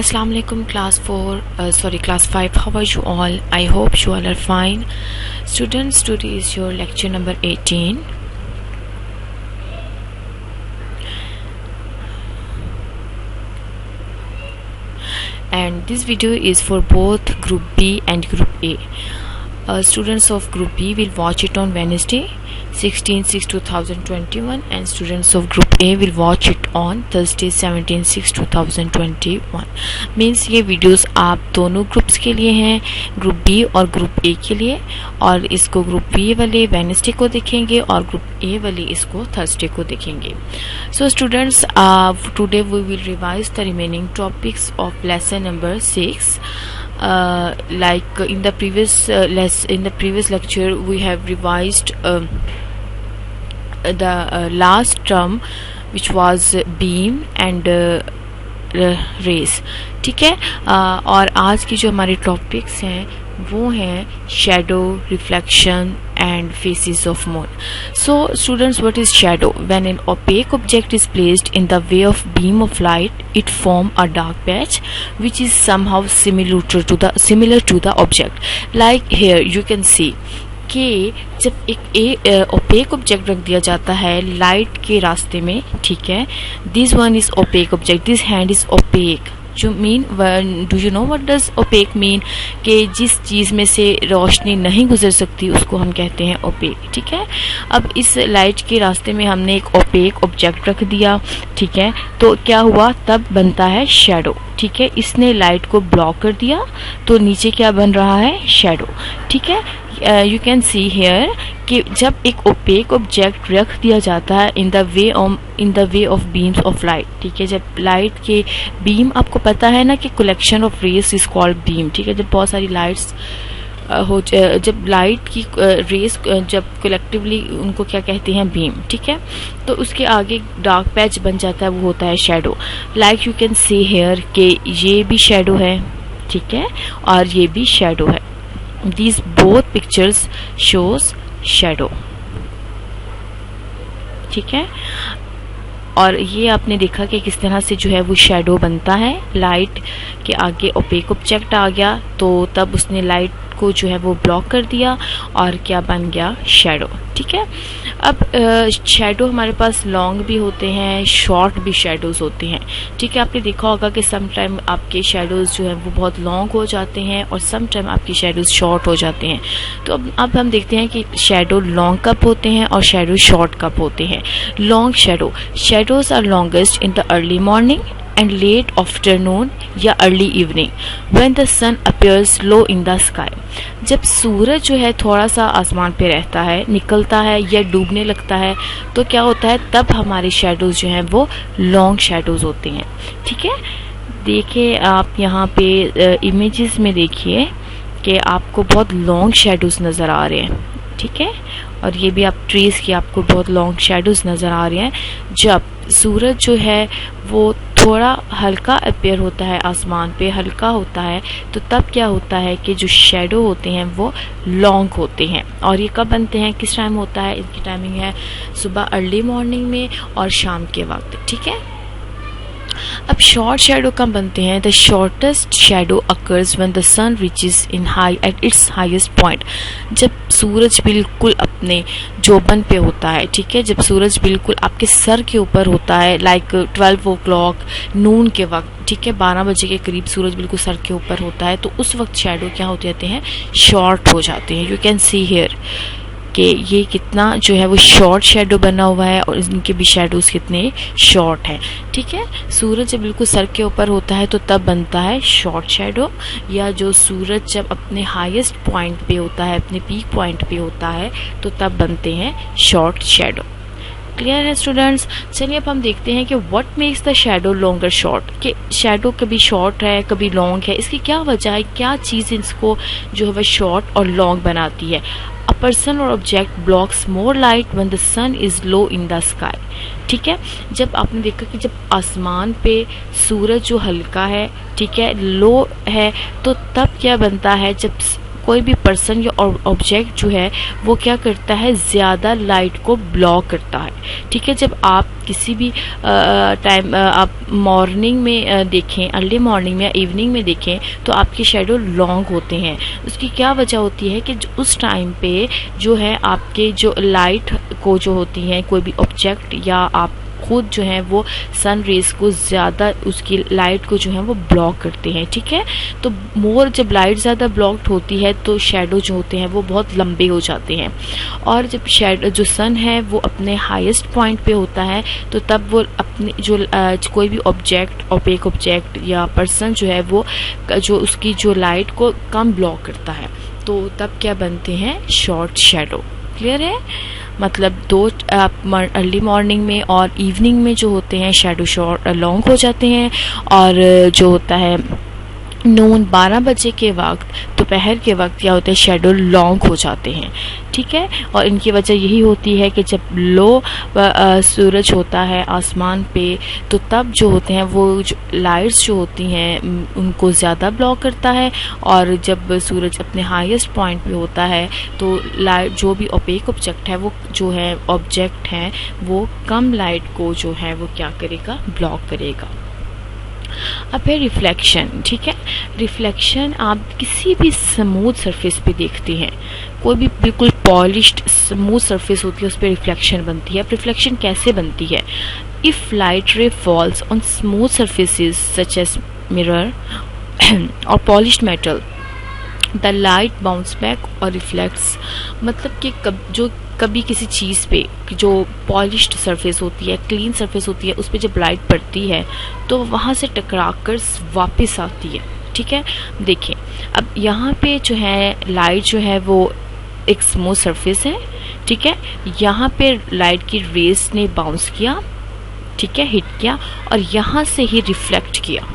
Assalamu alaikum class 4 class 5. How are you all? I hope you all are fine. Students, today is your lecture number 18. And this video is for both group B and group A. Students of group B will watch it on Wednesday 16/6/2021 and students of group A will watch it on Thursday 17/6/2021. Means ये videos आप दोनों groups के लिए हैं, group B और group A के लिए, और इसको ग्रुप बी वाले वेडनेसडे को देखेंगे और ग्रुप ए वाले इसको थर्सडे को देखेंगे. So students, today we will revise the remaining topics of lesson number 6. Like in the previous lecture we have revised the last term which was beam and rays. ठीक है. और आज की जो हमारे टॉपिक्स हैं वो हैं shadow, reflection and phases of moon. So students, what is shadow? When an opaque object is placed in the way of beam of light, it form a dark patch which is somehow similar to the object. Like here you can see कि जब एक opaque object रख दिया जाता है light के रास्ते में, ठीक है, this one is opaque object, this hand is opaque. जो mean, do you know what does opaque mean? कि जिस चीज़ में से रोशनी नहीं गुजर सकती उसको हम कहते हैं ओपेक. ठीक है. अब इस लाइट के रास्ते में हमने एक ओपेक ऑब्जेक्ट रख दिया, ठीक है, तो क्या हुआ, तब बनता है शेडो. ठीक है. इसने लाइट को ब्लॉक कर दिया तो नीचे क्या बन रहा है, शेडो. ठीक है. यू कैन सी हेयर कि जब एक ओपेक ऑब्जेक्ट रख दिया जाता है in the way of beams of light, ठीक है, जब लाइट के बीम, आपको पता है ना कि collection of rays is called beam. ठीक है. जब बहुत सारी लाइट्स जब लाइट की रेस जब कलेक्टिवली उनको क्या कहते हैं, बीम. ठीक है. तो उसके आगे डार्क पैच बन जाता है, वो होता है shadow. Like you can see here कि ये भी शेडो है, ठीक है, और ये भी शेडो है. These both pictures shows shadow. ठीक है. और ये आपने देखा कि किस तरह से जो है वो शेडो बनता है. लाइट के आगे ओपेक ऑब्जेक्ट आ गया तो तब उसने लाइट को जो है वो ब्लॉक कर दिया और क्या बन गया, शेडो. ठीक है. अब शेडो हमारे पास लॉन्ग भी होते हैं, शॉर्ट भी शेडोज होते हैं. ठीक है. आपने देखा होगा कि सम टाइम आपके शेडोज जो है वो बहुत लॉन्ग हो जाते हैं और सम टाइम आपके शेडोज शॉर्ट हो जाते हैं. तो अब हम देखते हैं कि शेडो लॉन्ग कब होते हैं और शेडो शॉर्ट कब होते हैं. Long shadows are longest in the early morning and late afternoon या early evening when the sun appears low in the sky. जब सूरज जो है थोड़ा सा आसमान पे रहता है, निकलता है या डूबने लगता है, तो क्या होता है, तब हमारे शेडोज जो हैं वो लॉन्ग शेडोज होते हैं. ठीक है. देखिए आप यहाँ पे इमेजेस में देखिए कि आपको बहुत लॉन्ग शेडोज नज़र आ रहे हैं. ठीक है. और ये भी आप ट्रीज की आपको बहुत लॉन्ग शेडोज नज़र आ रहे हैं. जब सूरज जो है वो थोड़ा हल्का अपीयर होता है, आसमान पे हल्का होता है, तो तब क्या होता है कि जो शेडो होते हैं वो लॉन्ग होते हैं. और ये कब बनते हैं, किस टाइम होता है, इनकी टाइमिंग है सुबह अर्ली मॉर्निंग में और शाम के वक्त. ठीक है. अब शॉर्ट शेडो कब बनते हैं. The shortest shadow occurs when the sun reaches in high at its highest point. जब सूरज बिल्कुल अपने जोबन पे होता है, ठीक है, जब सूरज बिल्कुल आपके सर के ऊपर होता है, लाइक 12 o'clock नून के वक्त, ठीक है, 12 बजे के करीब सूरज बिल्कुल सर के ऊपर होता है, तो उस वक्त शेडो क्या हो जाते हैं, शॉर्ट हो जाते हैं. यू कैन सी हियर कि ये कितना जो है वो शॉर्ट शेडो बना हुआ है और इनके भी शेडोज कितने शॉर्ट हैं. ठीक है. सूरज जब बिल्कुल सर के ऊपर होता है तो तब बनता है शॉर्ट शेडो, या जो सूरज जब अपने हाईएस्ट पॉइंट पे होता है, अपने पीक पॉइंट पे होता है, तो तब बनते हैं शॉर्ट शेडो. क्लियर है स्टूडेंट्स. चलिए अब हम देखते हैं कि what makes the shadow longer short. कि शेडो कभी शॉर्ट है कभी लॉन्ग है, इसकी क्या वजह है, क्या चीज़ इसको जो है वह शॉर्ट और लॉन्ग बनाती है. अ पर्सन और object blocks more light when the sun is low in the sky. ठीक है. जब आपने देखा कि जब आसमान पे सूरज जो हल्का है, ठीक है, लो है, तो तब क्या बनता है, जब कोई भी पर्सन या ऑब्जेक्ट जो है वो क्या करता है, ज़्यादा लाइट को ब्लॉक करता है। ठीक है, जब आप किसी भी टाइम आप मॉर्निंग में देखें, अर्ली मॉर्निंग में या इवनिंग में देखें, तो आपके शेडो लॉन्ग होते हैं। उसकी क्या वजह होती है कि उस टाइम पे जो है आपके जो लाइट को जो होती है, कोई भी ऑब्जेक्ट या आप खुद जो है वो सन रेज को ज़्यादा, उसकी लाइट को जो है वो ब्लॉक करते हैं। ठीक है, तो मोर जब लाइट ज़्यादा ब्लॉक्ड होती है तो शेडो जो होते हैं वो बहुत लंबे हो जाते हैं। और जब शेडो जो सन है वो अपने हाईएस्ट पॉइंट पे होता है तो तब वो अपनी जो कोई भी ऑब्जेक्ट, ओपेक ऑब्जेक्ट या पर्सन जो है वो जो उसकी जो लाइट को कम ब्लॉक करता है, तो तब क्या बनते हैं, शॉर्ट शेडो। क्लियर है, मतलब दो अर्ली मॉर्निंग में और इवनिंग में जो होते हैं शेडो शॉर्ट लॉन्ग हो जाते हैं, और जो होता है नून 12 बजे के वक्त, दोपहर के वक्त क्या होता है, शेडो लॉन्ग हो जाते हैं। ठीक है, और इनकी वजह यही होती है कि जब लो सूरज होता है आसमान पे तो तब जो होते हैं वो जो लाइट्स जो होती हैं उनको ज़्यादा ब्लॉक करता है, और जब सूरज अपने हाईएस्ट पॉइंट पे होता है तो लाइट जो भी ओपेक ऑब्जेक्ट है वो जो है ऑब्जेक्ट है वो कम लाइट को जो है वो क्या करेगा, ब्लॉक करेगा। अब है रिफ्लेक्शन। ठीक है, रिफ्लेक्शन आप किसी भी स्मूथ सरफेस पे देखते हैं, कोई भी बिल्कुल पॉलिश्ड स्मूथ सरफेस होती है उस पर रिफ्लेक्शन बनती है। अब रिफ्लेक्शन कैसे बनती है, if light ray falls on smooth surfaces such as mirror और polished metal, the light bounce back और रिफ्लेक्ट्स। मतलब कि जो कभी किसी चीज़ पे जो पॉलिश्ड सरफेस होती है, क्लीन सरफेस होती है, उस पर जब लाइट पड़ती है तो वहाँ से टकराकर वापस आती है। ठीक है, देखिए अब यहाँ पे जो है लाइट जो है वो एक स्मूथ सरफेस है। ठीक है, यहाँ पे लाइट की रेस ने बाउंस किया, ठीक है, हिट किया और यहाँ से ही रिफ्लेक्ट किया।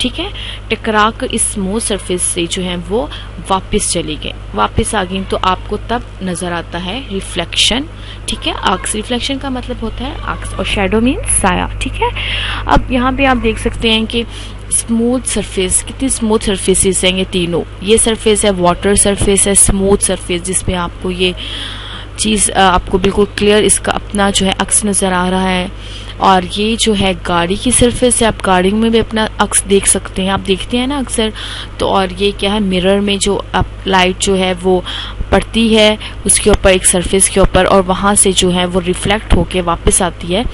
ठीक है, टकरा कर इस स्मूथ सरफेस से जो है वो वापस चली गई, वापस आ गई, तो आपको तब नजर आता है रिफ्लेक्शन। ठीक है, आर्क्स, रिफ्लेक्शन का मतलब होता है आर्क्स और शेडो मीन्स साया। ठीक है, अब यहाँ पे आप देख सकते हैं कि स्मूथ सरफेस, कितनी स्मूथ सरफेसेस हैं ये तीनों। ये सरफेस है वाटर सरफेस है, स्मूथ सरफेस जिसमें आपको ये चीज़ आपको बिल्कुल क्लियर इसका अपना जो है अक्स नज़र आ रहा है। और ये जो है गाड़ी की सरफेस है, आप गाड़ी में भी अपना अक्स देख सकते हैं, आप देखते हैं ना अक्सर। तो और ये क्या है, मिरर में जो आप लाइट जो है वो पड़ती है उसके ऊपर एक सरफेस के ऊपर और वहाँ से जो है वो रिफ्लेक्ट होके वापस आती है,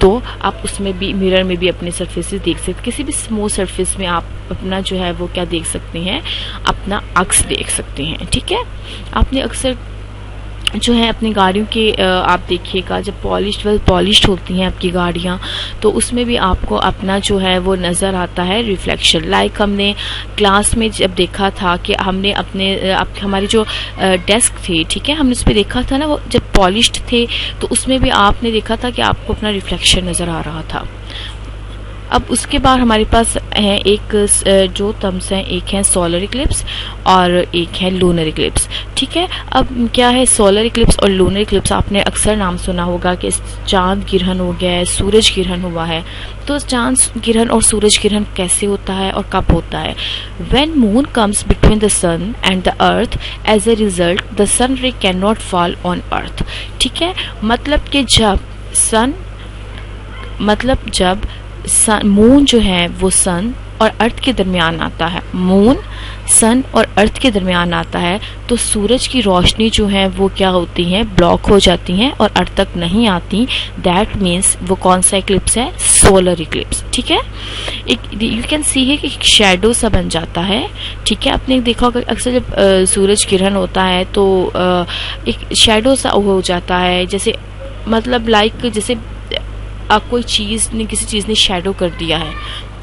तो आप उसमें भी मिरर में भी अपने सरफेसेस देख सकते हैं। किसी भी स्मूथ सरफेस में आप अपना जो है वो क्या देख सकते हैं, अपना अक्स देख सकते हैं। ठीक है, आपने अक्सर जो है अपनी गाड़ियों के आप देखिएगा जब पॉलिश्ड होती हैं आपकी गाड़ियाँ, तो उसमें भी आपको अपना जो है वो नज़र आता है रिफ्लेक्शन। लाइक हमने क्लास में जब देखा था कि हमने अपने हमारी जो डेस्क थी, ठीक है, हमने उस पर देखा था ना, वो जब पॉलिश्ड थे तो उसमें भी आपने देखा था कि आपको अपना रिफ्लेक्शन नज़र आ रहा था। अब उसके बाद हमारे पास है एक जो टर्म्स हैं, एक है सोलर इक्लिप्स और एक है लूनर इक्लिप्स। ठीक है, अब क्या है सोलर इक्लिप्स और लूनर इक्लिप्स, आपने अक्सर नाम सुना होगा कि चांद ग्रहण हो गया है, सूरज ग्रहण हुआ है। तो चांद ग्रहण और सूरज ग्रहण कैसे होता है और कब होता है? When moon comes between the sun and the earth, as a result the sun ray can not fall on earth. ठीक है, मतलब कि जब मून जो है वो सन और अर्थ के दरमियान आता है, मून सन और अर्थ के दरमियान आता है, तो सूरज की रोशनी जो है वो क्या होती है, ब्लॉक हो जाती हैं और अर्थ तक नहीं आती। दैट मीन्स वो कौन सा इक्लिप्स है? Solar Eclipse. ठीक है, यू कैन सी है कि एक शेडो सा बन जाता है। ठीक है, आपने देखा होगा अक्सर जब सूरज ग्रहण होता है तो एक शेडो सा हो जाता है, जैसे मतलब लाइक जैसे कोई चीज़ ने, किसी चीज़ ने शेडो कर दिया है।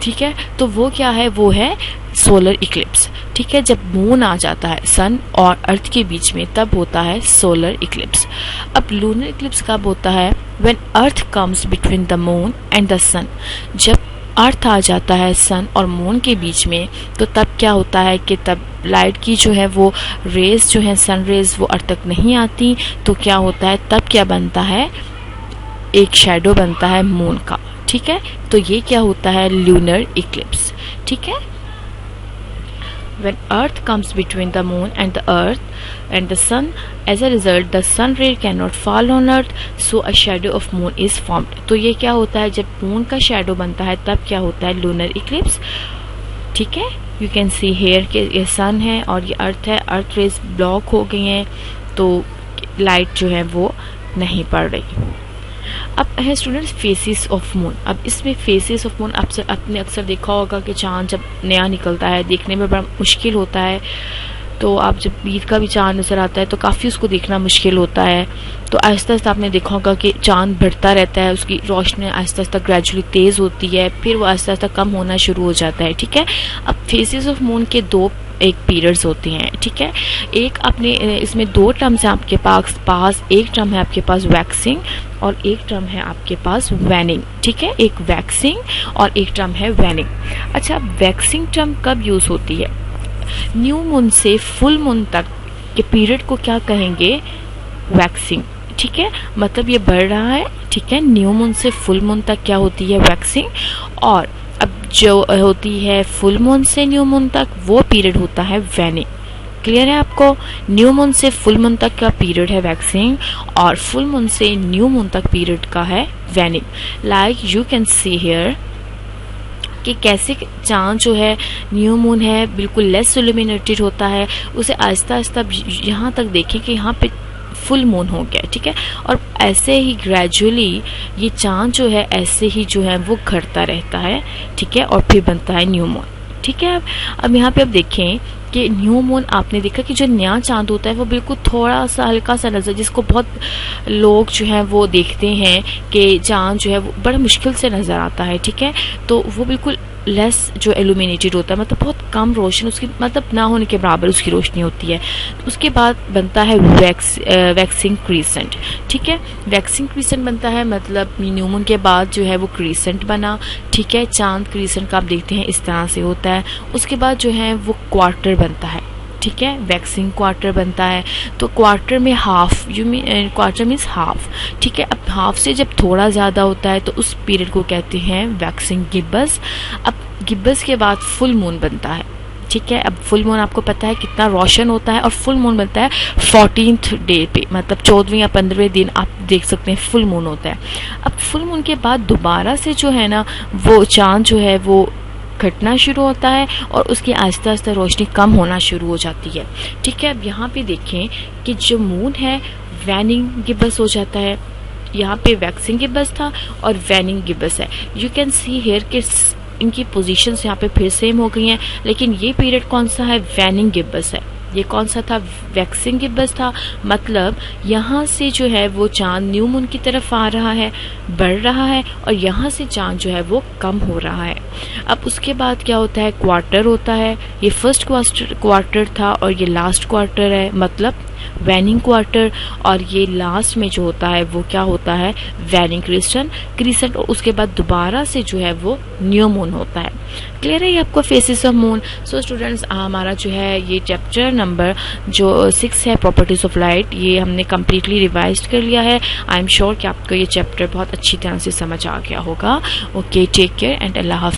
ठीक है, तो वो क्या है, वो है सोलर इक्लिप्स। ठीक है, जब मून आ जाता है सन और अर्थ के बीच में तब होता है सोलर इक्लिप्स। अब लूनर इक्लिप्स कब होता है? When earth comes between the moon and the sun, जब अर्थ आ जाता है सन और मून के बीच में, तो तब क्या होता है कि तब लाइट की जो है वो रेज जो है, सन रेज, वो अर्थ तक नहीं आती। तो क्या होता है, तब क्या बनता है, एक शेडो बनता है मून का। ठीक है, तो ये क्या होता है, लूनर इक्लिप्स। ठीक है, when earth comes between the moon and the earth and the sun, as a result the sun ray cannot fall on earth, so a shadow of moon is formed। तो ये क्या होता है, जब moon का shadow बनता है तब क्या होता है, लूनर इक्लिप्स। ठीक है, यू कैन सी हेयर के ये सन है और ये अर्थ है, अर्थ रेज ब्लॉक हो गई हैं तो लाइट जो है वो नहीं पड़ रही। अब है स्टूडेंट्स फेसेस ऑफ मून। अब इसमें फेसेस ऑफ मून आपने अक्सर देखा होगा कि चांद जब नया निकलता है देखने में बड़ा मुश्किल होता है, तो आप जब ईद का भी चांद नजर आता है तो काफ़ी उसको देखना मुश्किल होता है। तो आहिस्ता आहिस्ता आपने देखा होगा कि चांद बढ़ता रहता है, उसकी रोशनी आहिस्ता आहिस्ता ग्रेजुअली तेज़ होती है, फिर वो आहिस्ता आहिस्ता कम होना शुरू हो जाता है। ठीक है, अब फेसेस ऑफ मून के दो एक पीरियड्स होते हैं। ठीक है, एक अपने इसमें दो टर्म्स हैं आपके पास एक टर्म है आपके पास वैक्सिंग और एक टर्म है आपके पास वैनिंग। ठीक है, एक वैक्सिंग और एक टर्म है वैनिंग। अच्छा, वैक्सिंग टर्म कब यूज होती है, न्यू मून से फुल मून तक के पीरियड को क्या कहेंगे, वैक्सिंग। ठीक है, मतलब ये बढ़ रहा है। ठीक है, न्यू मून से फुल मून तक क्या होती है, वैक्सिंग। और अब जो होती है फुल मून से न्यू मून तक वो पीरियड होता है वैनिंग। क्लियर है आपको, न्यू मून से फुल मून तक का पीरियड है वैक्सिंग और फुल मून से न्यू मून तक पीरियड का है waning. Like you can see here कि कैसे चांद जो है न्यू मून है बिल्कुल लेस इल्यूमिनेटेड होता है, उसे आहिस्ता आहिस्ता यहाँ तक देखें कि यहाँ पे फुल मून हो गया। ठीक है, और ऐसे ही ग्रेजुअली ये चांद जो है ऐसे ही जो है वो घटता रहता है। ठीक है, और फिर बनता है न्यू मून। ठीक है, अब यहाँ पे आप देखें कि न्यू मून आपने देखा कि जो नया चांद होता है वो बिल्कुल थोड़ा सा हल्का सा नजर, जिसको बहुत लोग जो है वो देखते हैं कि चांद जो है वो बड़ा मुश्किल से नजर आता है। ठीक है, तो वो बिल्कुल लेस जो इल्यूमिनेटेड होता है, मतलब बहुत कम रोशनी उसकी, मतलब ना होने के बराबर उसकी रोशनी होती है। उसके बाद बनता है वैक्सिंग क्रीसेंट। ठीक है, वैक्सिंग क्रीसेंट बनता है, मतलब न्यू मून के बाद जो है वो क्रीसेंट बना। ठीक है, चांद क्रीसेंट का आप देखते हैं इस तरह से होता है। उसके बाद जो है वो क्वार्टर बनता है। ठीक है, वैक्सिंग क्वार्टर बनता है। तो क्वार्टर में हाफ, क्वार्टर मीन्स हाफ। ठीक है, अब हाफ से जब थोड़ा ज़्यादा होता है तो उस पीरियड को कहते हैं वैक्सिंग गिब्बस। अब गिब्बस के बाद फुल मून बनता है। ठीक है, अब फुल मून आपको पता है कितना रोशन होता है, और फुल मून बनता है 14th डे पे, मतलब 14वें या 15वें दिन आप देख सकते हैं फुल मून होता है। अब फुल मून के बाद दोबारा से जो है ना वो चांद जो है वो घटना शुरू होता है और उसकी आहिस्ता आहिस्ता रोशनी कम होना शुरू हो जाती है। ठीक है, अब यहाँ पे देखें कि जो मून है वैनिंग गिब्बस हो जाता है, यहाँ पे वैक्सिंग गिब्बस था और वैनिंग गिब्बस है। यू कैन सी हियर कि इनकी पोजीशंस यहाँ पे फिर सेम हो गई हैं, लेकिन ये पीरियड कौन सा है, वैनिंग गिब्बस है। ये कौन सा था, वैक्सिंग गिब्बस था। मतलब यहाँ से जो है वो चांद न्यू मून की तरफ आ रहा है, बढ़ रहा है, और यहाँ से चांद जो है वो कम हो रहा है। अब उसके बाद क्या होता है, क्वार्टर होता है। ये फर्स्ट क्वार्टर था और ये लास्ट क्वार्टर है, मतलब वैनिंग क्वार्टर। और ये लास्ट में जो होता है वो क्या होता है, वैनिंग क्रीसेंट। और उसके बाद दोबारा से जो है वो न्यू मून होता है। क्लियर है ये आपको faces of moon. So students, हमारा जो है ये चैप्टर नंबर जो 6 है प्रॉपर्टीज ऑफ लाइट, ये हमने कम्प्लीटली रिवाइज कर लिया है। आई एम श्योर कि आपको ये चैप्टर बहुत अच्छी तरह से समझ आ गया होगा। ओके, टेक केयर एंड अल्लाह हाफ़िज़।